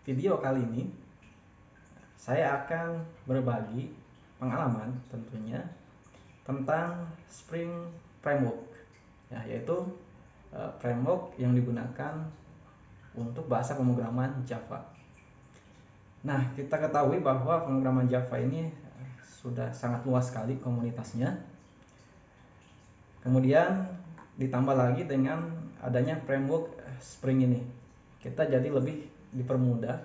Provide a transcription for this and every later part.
video kali ini saya akan berbagi pengalaman tentunya tentang Spring Framework, ya, yaitu framework yang digunakan untuk bahasa pemrograman Java. Nah, kita ketahui bahwa pemrograman Java ini sudah sangat luas sekali komunitasnya. Kemudian ditambah lagi dengan adanya framework Spring ini, kita jadi lebih dipermudah,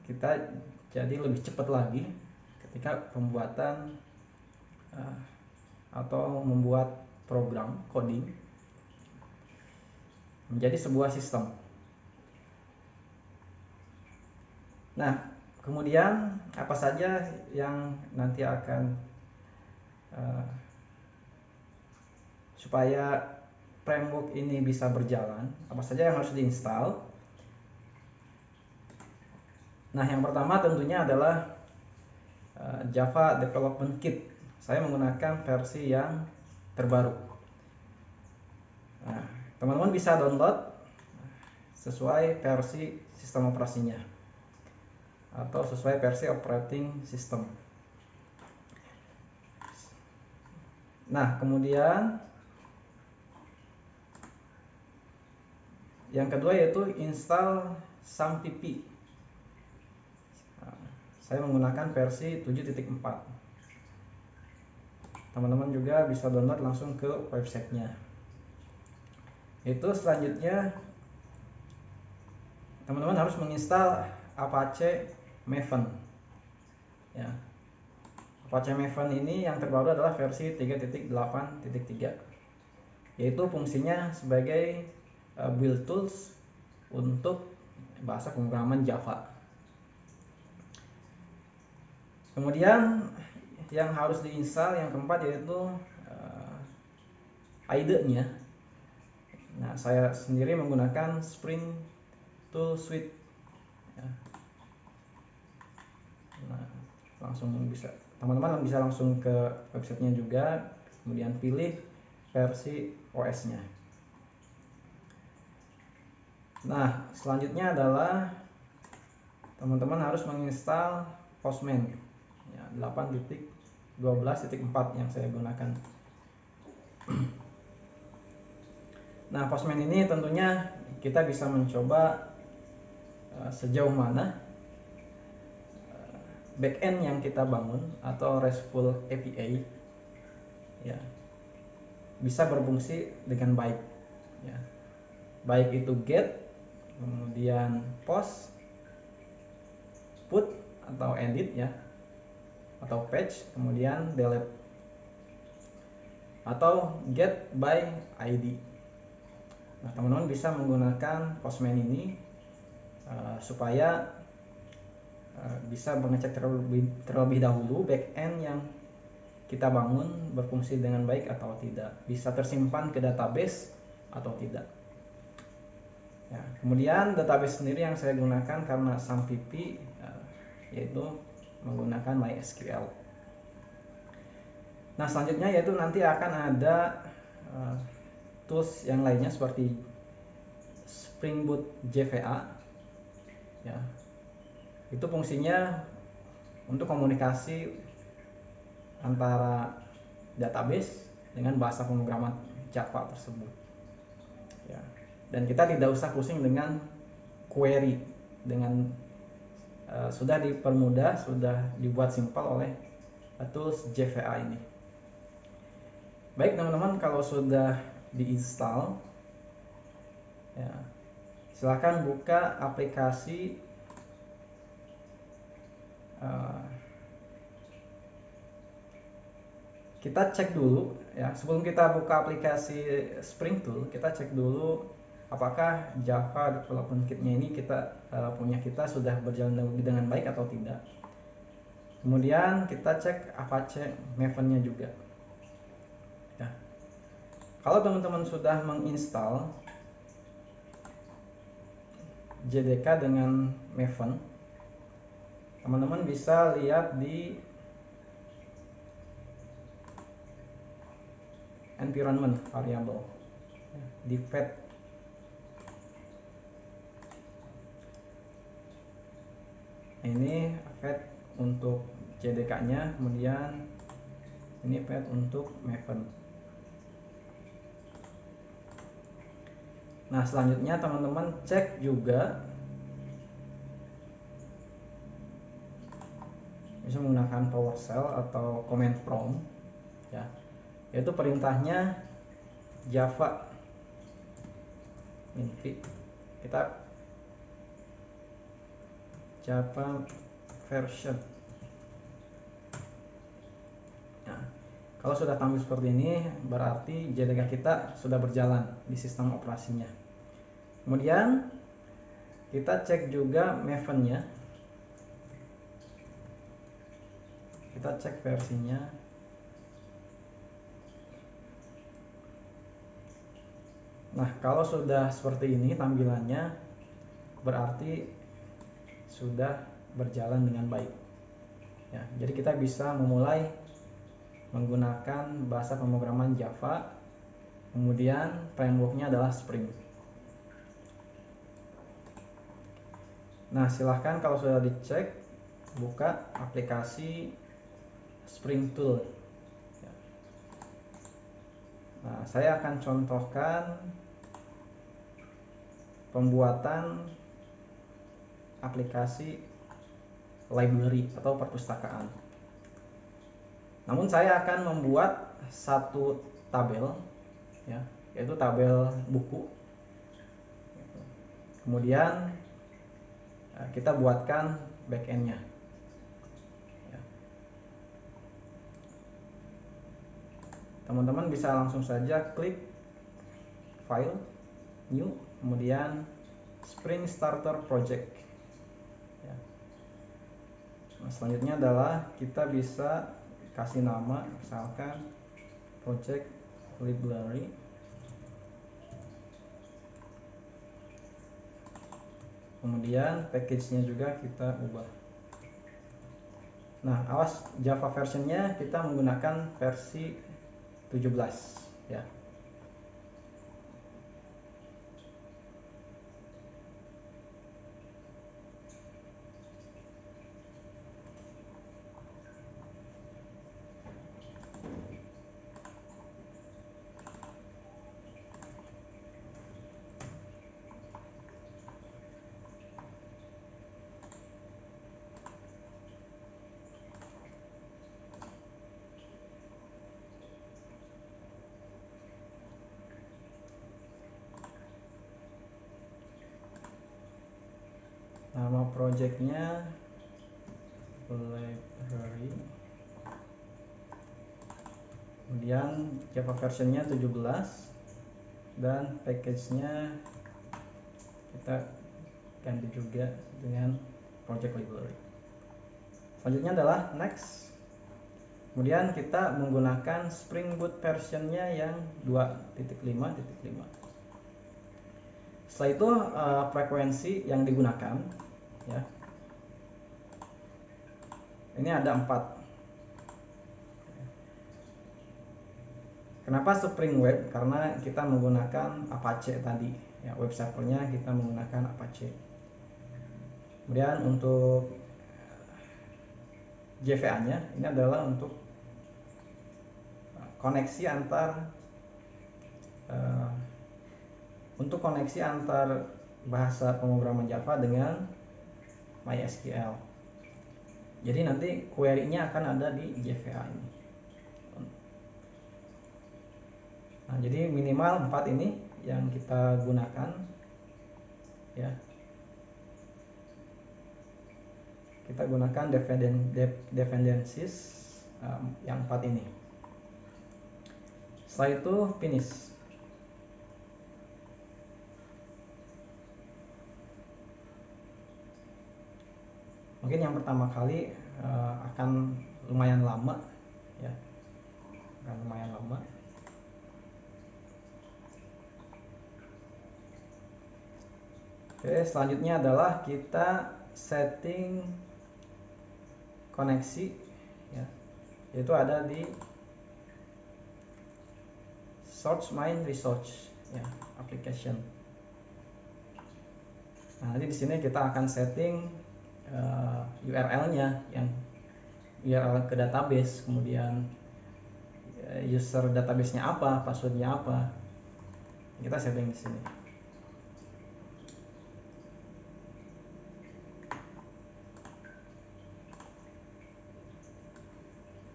kita jadi lebih cepat lagi ketika pembuatan atau membuat program coding menjadi sebuah sistem. Nah, kemudian apa saja yang nanti akan supaya framework ini bisa berjalan, apa saja yang harus diinstal? Nah, yang pertama tentunya adalah Java Development Kit. Saya menggunakan versi yang terbaru. Nah, teman-teman bisa download sesuai versi sistem operasinya atau sesuai versi operating system. Nah, kemudian yang kedua yaitu install SAMPP. Saya menggunakan versi 7.4. Teman-teman juga bisa download langsung ke websitenya. Itu selanjutnya teman-teman harus menginstal Apache Maven. Ya. Apache Maven ini yang terbaru adalah versi 3.8.3, yaitu fungsinya sebagai build tools untuk bahasa pemrograman Java. Kemudian yang harus diinstal yang keempat yaitu IDE-nya. Nah, saya sendiri menggunakan Spring Tool Suite. Ya. Nah, langsung bisa, teman-teman bisa langsung ke websitenya juga, kemudian pilih versi OS-nya. Nah, selanjutnya adalah teman-teman harus menginstal Postman, ya, 8.12.4 yang saya gunakan. Nah, Postman ini tentunya kita bisa mencoba sejauh mana backend yang kita bangun atau RESTful API, ya, bisa berfungsi dengan baik, ya. Baik itu get, kemudian post, put atau edit, ya, atau fetch, kemudian delete, atau get by ID. Nah, teman-teman bisa menggunakan Postman ini supaya bisa mengecek terlebih dahulu backend yang kita bangun berfungsi dengan baik atau tidak, bisa tersimpan ke database atau tidak. Ya, kemudian database sendiri yang saya gunakan karena SAMPP, yaitu menggunakan MySQL. Nah, selanjutnya yaitu nanti akan ada tools yang lainnya seperti Spring Boot JVA, ya. Itu fungsinya untuk komunikasi antara database dengan bahasa pemrograman Java tersebut, ya. Dan kita tidak usah pusing dengan query, dengan sudah dipermudah, sudah dibuat simpel oleh tools JVA ini. Baik teman-teman, kalau sudah diinstal, ya, silahkan buka aplikasi kita cek dulu, ya, sebelum kita buka aplikasi Spring Tool, kita cek dulu apakah Java Development Kit-nya ini kita sudah berjalan dengan baik atau tidak. Kemudian kita cek Apache Maven-nya juga, ya. Kalau teman-teman sudah menginstal JDK dengan Maven, teman-teman bisa lihat di environment variable, di fetch. Ini path untuk JDK nya, kemudian ini path untuk Maven. Nah, selanjutnya teman-teman cek juga bisa menggunakan PowerShell atau command prompt ya, yaitu perintahnya Java ini kita Java version. Nah, kalau sudah tampil seperti ini berarti JDK kita sudah berjalan di sistem operasinya. Kemudian kita cek juga Maven-nya, kita cek versinya. Nah, kalau sudah seperti ini tampilannya berarti sudah berjalan dengan baik ya. Jadi kita bisa memulai menggunakan bahasa pemrograman Java, kemudian frameworknya adalah Spring. Nah, silahkan kalau sudah dicek, buka aplikasi Spring Tool. Nah, saya akan contohkan pembuatan aplikasi library atau perpustakaan. Namun saya akan membuat satu tabel ya, yaitu tabel buku. Kemudian kita buatkan backend-nya. Teman-teman bisa langsung saja klik file, new, kemudian Spring Starter Project. Nah, selanjutnya adalah kita bisa kasih nama, misalkan project library. Kemudian package-nya juga kita ubah. Nah, awas Java versionnya kita menggunakan versi 17 ya. Nama projectnya library, kemudian Java versionnya 17 dan package-nya kita ganti juga dengan project library. Selanjutnya adalah next. Kemudian kita menggunakan Spring Boot versionnya yang 2.5.5. Setelah itu frekuensi yang digunakan ya, ini ada 4. Kenapa Spring Web? Karena kita menggunakan Apache tadi ya, web servernya kita menggunakan Apache. Kemudian untuk JVA-nya ini adalah untuk koneksi antar bahasa pemrograman Java dengan MySQL. Jadi nanti query-nya akan ada di JVA ini. Nah, jadi minimal 4 ini yang kita gunakan ya. Kita gunakan dependencies yang 4 ini. Setelah itu finish. Mungkin yang pertama kali akan lumayan lama ya, akan lumayan lama. Oke, selanjutnya adalah kita setting koneksi ya, yaitu ada di source main resource ya, application. Nah, nanti di sini kita akan setting URL-nya, yang URL ke database, kemudian user database-nya apa, password-nya apa. Kita setting di sini.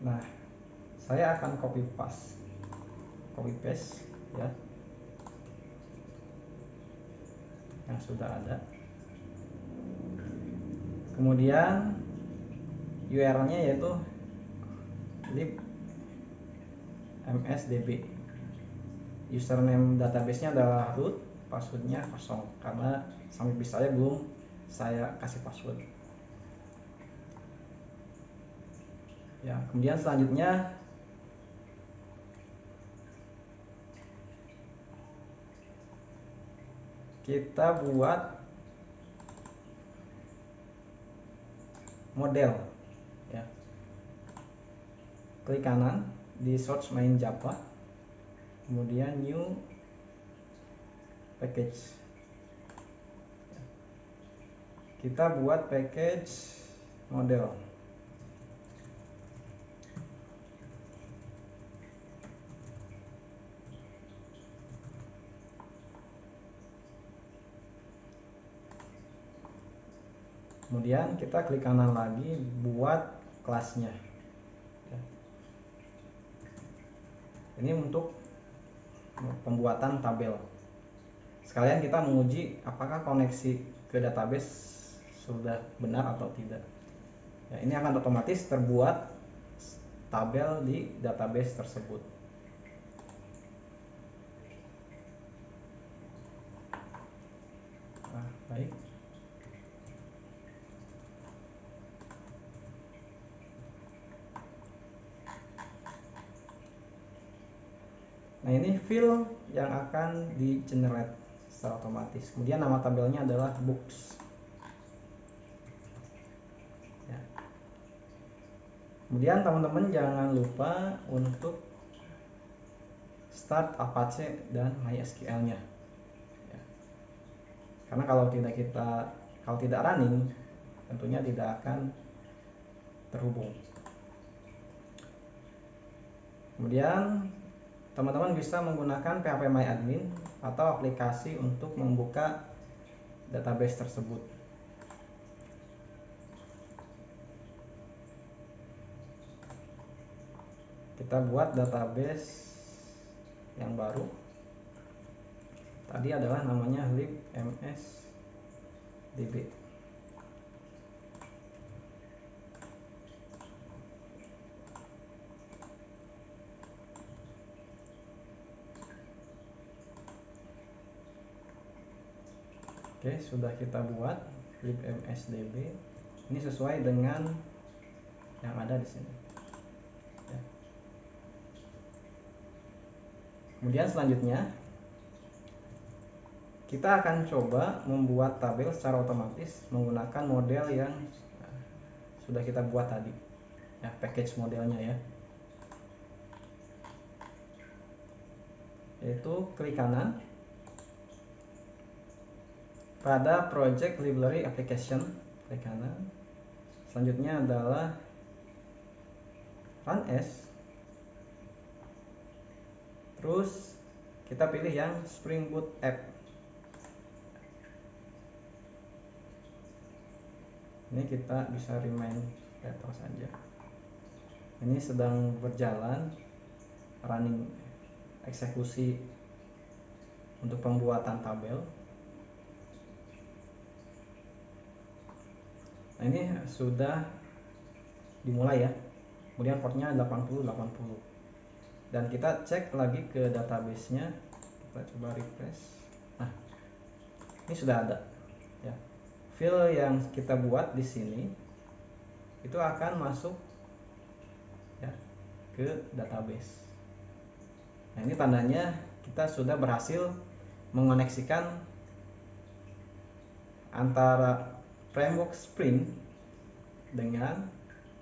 Nah, saya akan copy paste ya yang sudah ada. Kemudian URL-nya yaitu libmsdb. Username database-nya adalah root, password-nya kosong karena sampai saya belum saya kasih password. Ya, kemudian selanjutnya kita buat model ya. Klik kanan di search main Java, kemudian new package. Kita buat package model. Kemudian kita klik kanan lagi buat kelasnya. Ini untuk pembuatan tabel. Sekalian kita menguji apakah koneksi ke database sudah benar atau tidak. Ya, ini akan otomatis terbuat tabel di database tersebut. Nah, baik. Nah, ini field yang akan di generate secara otomatis. Kemudian nama tabelnya adalah books. Ya. Kemudian teman-teman jangan lupa untuk start Apache dan MySQL-nya. Ya. Karena kalau tidak running, tentunya tidak akan terhubung. Kemudian teman-teman bisa menggunakan phpMyAdmin atau aplikasi untuk membuka database tersebut. Kita buat database yang baru. Tadi adalah namanya libmsdb. Oke, sudah kita buat libmsdb. Ini sesuai dengan yang ada di sini. Ya. Kemudian selanjutnya kita akan coba membuat tabel secara otomatis menggunakan model yang sudah kita buat tadi. Ya, package modelnya ya. Yaitu klik kanan pada project library application, klik kanan. Selanjutnya adalah run as. Terus kita pilih yang Spring Boot app. Ini kita bisa remind data saja. Ini sedang berjalan running eksekusi untuk pembuatan tabel. Nah, ini sudah dimulai ya. Kemudian portnya 8080. Dan kita cek lagi ke database-nya. Kita coba refresh. Nah, ini sudah ada ya. File yang kita buat di sini itu akan masuk ya ke database. Nah, ini tandanya kita sudah berhasil mengoneksikan antara framework Spring dengan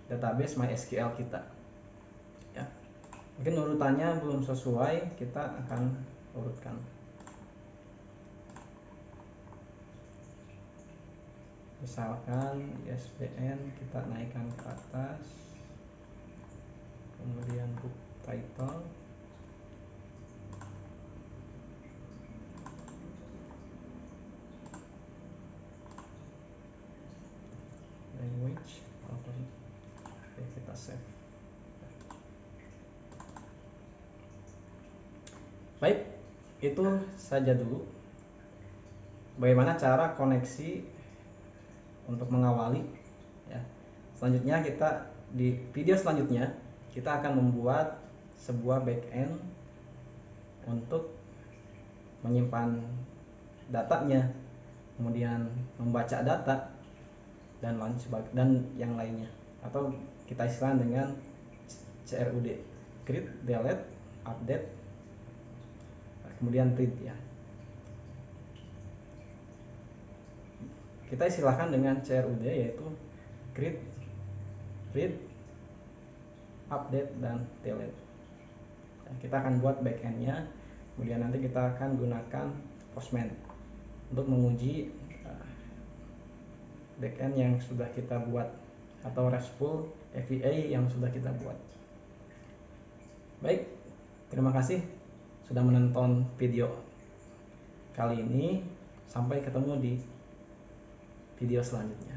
database MySQL kita. Ya. Mungkin urutannya belum sesuai, kita akan urutkan. Misalkan ISBN kita naikkan ke atas, kemudian book title, language, oke, kita save. Baik, itu saja dulu bagaimana cara koneksi untuk mengawali ya. Selanjutnya kita di video selanjutnya kita akan membuat sebuah backend untuk menyimpan datanya, kemudian membaca data dan lain sebagainya dan yang lainnya, atau kita istilah dengan CRUD, create, delete, update, kemudian read ya. Kita istilahkan dengan CRUD yaitu create, read, update, dan delete. Kita akan buat backendnya, kemudian nanti kita akan gunakan Postman untuk menguji backend yang sudah kita buat atau RESTful API yang sudah kita buat. Baik, terima kasih sudah menonton video kali ini. Sampai ketemu di video selanjutnya.